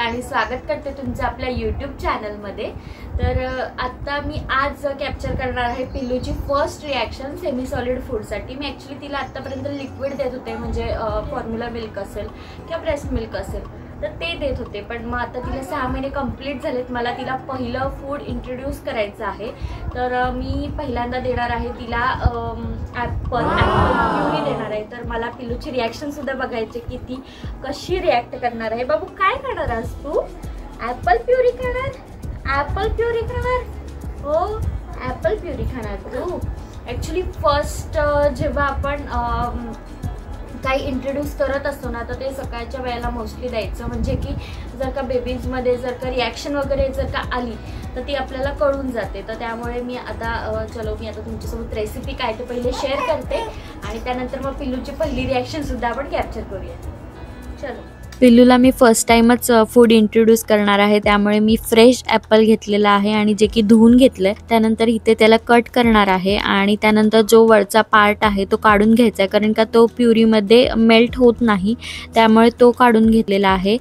आणि स्वागत करते तुमचं आपल्या यूट्यूब चॅनलमध्ये। तर आता मी आज कॅप्चर करणार आहे पिल्लूची फर्स्ट रिॲक्शन सेमी सॉलिड फूडसाठी। मी ॲक्च्युली तिला आत्तापर्यंत लिक्विड देत होते, म्हणजे फॉर्म्युला मिल्क असेल किंवा ब्रेस्ट मिल्क असेल तर ते देत होते, पण मग आता तिला 6 महिने कंप्लीट झालेत। मला तिला पहिलं फूड इंट्रोड्यूस करायचं आहे, तर मी पहिल्यांदा देणार आहे तिला ॲपल प्युरी देणार आहे। तर मला पिल्लूची रिॲक्शन सुद्धा बघायची की ती कशी रिॲक्ट करणार आहे। बाबू काय करणार आज तू? ॲपल प्युरी खाणार? ॲपल प्युरी खाणार? हो, ॲपल प्युरी खाणार तू। ॲक्च्युली फर्स्ट जेव्हा आपण काही इंट्रोड्यूस करत असतो ना, तर ते सकाळच्या वेळेला मोस्टली द्यायचं, म्हणजे की जर का बेबीजमध्ये जर का रिॲक्शन वगैरे जर का आली तर ती आपल्याला कळून जाते। तर त्यामुळे मी आता मी आता तुमच्यासोबत रेसिपी काय ते पहिले शेअर करते आणि त्यानंतर मग पिल्लूची पहिली रिॲक्शनसुद्धा आपण कॅप्चर करूया। चलो, पिल्लूला मी फर्स्ट टाइमच फूड इंट्रोड्यूस करणार आहे, त्यामुळे मी फ्रेश ॲपल घेतलेला आहे आणि जे की धुवून घेतलंय। त्यानंतर इथे त्याला कट करणार आहे आणि त्यानंतर जो वरचा पार्ट आहे तो काढून घ्यायचा आहे, कारण का तो प्युरीमध्ये मेल्ट होत नाही, त्यामुळे तो काढून घेतलेला आहे।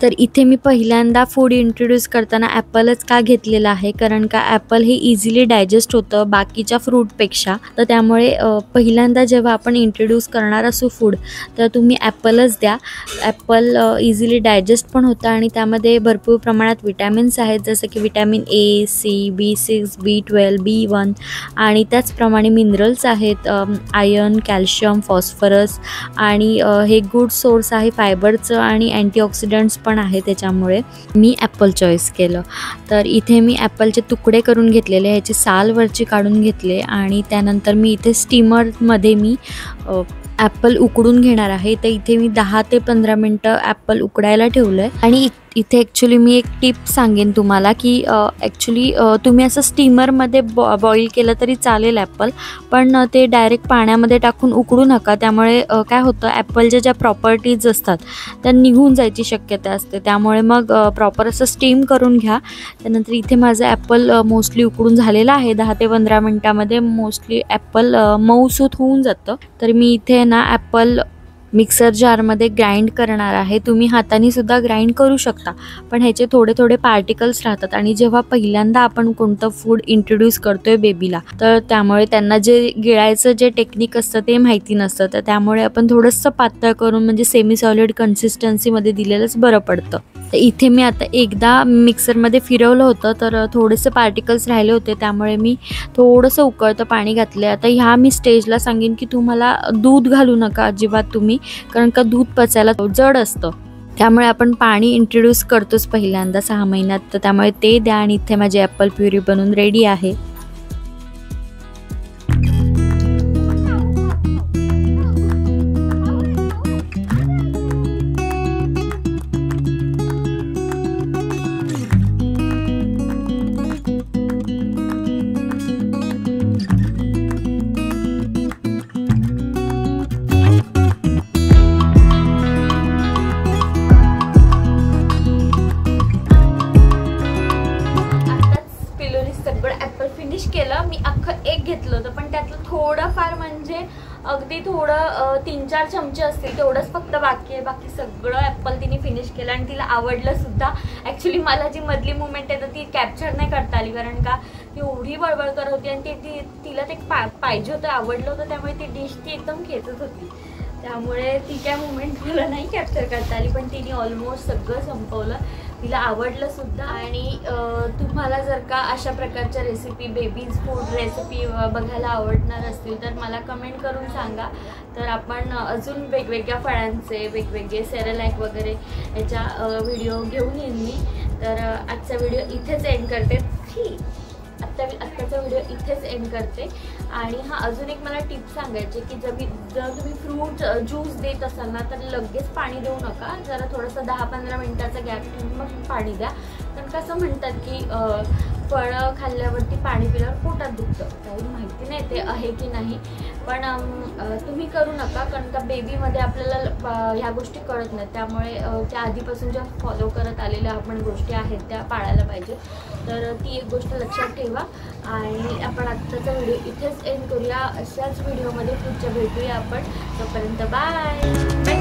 तर इथे मी पहिल्यांदा फूड इंट्रोड्यूस करताना ॲपलच का घेतलेला आहे, कारण का ॲपल हे इझिली डायजेस्ट होतं बाकीच्या फ्रूटपेक्षा। तर त्यामुळे पहिल्यांदा जेव्हा आपण इंट्रोड्यूस करणार असू फूड तर तुम्ही ॲपलच द्या। ॲपल इझिली डायजेस्ट पण होतं आणि त्यामध्ये भरपूर प्रमाणात विटॅमिन्स आहेत, जसं की vitamin A, C, B6, B12, B1 आणि त्याचप्रमाणे मिनरल्स आहेत, आयर्न, कॅल्शियम, फॉस्फरस आणि हे गुड सोर्स आहे फायबरचं आणि अँटीऑक्सिडंट्स पण आहे। त्याच्यामुळे मी ॲपल चॉईस केलं। तर इथे मी ॲपलचे तुकडे करून घेतलेले, ह्याची साल वरची काढून घेतले आणि त्यानंतर मी इथे स्टीमरमध्ये मी ॲपल उकडून घेणार आहे। तर इथे मी 10 ते 15 मिनटं ॲपल उकडायला ठेवलं आहे। आणि इथे ॲक्च्युली मी एक टिप सांगेन तुम्हाला की ॲक्च्युली तुम्ही असं स्टीमरमध्ये बॉईल केलं तरी चालेल ॲपल, पण ते डायरेक्ट पाण्यामध्ये टाकून उकडू नका, त्यामुळे काय होतं ॲपलच्या ज्या प्रॉपर्टीज असतात त्या निघून जायची शक्यता असते। त्यामुळे मग प्रॉपर असं स्टीम करून घ्या। त्यानंतर इथे माझं ॲपल मोस्टली उकडून झालेलं आहे, 10 ते 15 मिनटामध्ये मोस्टली ॲपल मऊसूत होऊन जातं। तर मी इथे ना ॲपल मिक्सर जारमध्ये ग्राइंड करणार आहे। तुम्ही हाताने सुद्धा ग्राइंड करू शकता, पण ह्याचे थोडे थोडे पार्टिकल्स राहतात आणि जेव्हा पहिल्यांदा आपण कोणतं फूड इंट्रोड्यूस करतोय बेबीला, तर त्यामुळे त्यांना जे गिळायचं जे टेक्निक असतं ते माहिती नसतं। तर त्यामुळे आपण थोडंसं पातळ करून म्हणजे सेमी सॉलिड कन्सिस्टन्सीमध्ये दिलेलंच बरं पडतं। तर इथे मी आता एकदा मिक्सरमध्ये फिरवलं होतं, तर थोडेसे पार्टिकल्स राहिले होते, त्यामुळे मी थोडंसं उकळतं पाणी घातलं। आता ह्या मी स्टेजला सांगेन की तुम्हाला दूध घालू नका अजिबात तुम्ही, कारण का दूध पचायला जड असतं, त्यामुळे आपण पाणी इंट्रोड्यूस करतोच पहिल्यांदा 6 महिन्यात। तर त्यामुळे ते द्या। आणि इथे माझी ॲपल प्युरी बनून रेडी आहे। केलं मी अख्खं एक घेतलं होतं, पण त्यातलं थोडंफार म्हणजे अगदी थोडं 3-4 चमचे असतील तेवढंच फक्त बाकी आहे। बाकी सगळं ॲपल तिने फिनिश केलं आणि तिला आवडलं सुद्धा। ॲक्च्युली मला जी मधली मुवमेंट आहे तर ती कॅप्चर नाही करता आली, कारण का ती एवढी बळबळ करत होती आणि तिला ते पाहिजे होतं, आवडलं होतं, त्यामुळे ती डिश ती एकदम खेचत होती, त्यामुळे ती काय मुवमेंट मला नाही कॅप्चर करता आली। पण तिने ऑलमोस्ट सगळं संपवलं, तिला आवडलं सुद्धा। आणि तुम्हाला जर का अशा प्रकारच्या रेसिपी बेबीज फूड रेसिपी बघायला आवडणार असतील तर मला कमेंट करून सांगा। तर आपण अजून वेगवेगळ्या फळांचे वेगवेगळे सेरेलॅक वगैरे याच्या व्हिडिओ घेऊन येईन मी। तर आजचा व्हिडिओ इथेच एंड करते। आत्ताचा व्हिडिओ इथेच एंड करते। आणि अजून एक मला टिप सांगायची की जर तुम्ही फ्रूट ज्यूस देत असाल ना तर लगेच पाणी देऊ नका, जरा थोडंसं 10-15 मिनटाचा गॅप ठेवून मग पाणी द्या। कारण कसं म्हणतात की फळं खाल्ल्यावरती पाणी पिल्यावर पोटात दुखतं, काही माहिती नाही ते आहे की नाही, पण तुम्ही करू नका, कारण का बेबीमध्ये आपल्याला ह्या गोष्टी कळत नाहीत, त्यामुळे त्या आधीपासून ज्या फॉलो करत आलेल्या आपण गोष्टी आहेत त्या पाळायला पाहिजे। तर ती एक गोष्ट लक्षात ठेवा। आणि आपण आत्ताचा व्हिडिओ इथेच एंड करूया। अशाच व्हिडिओमध्ये पुढच्या भेटूया आपण, तोपर्यंत बाय।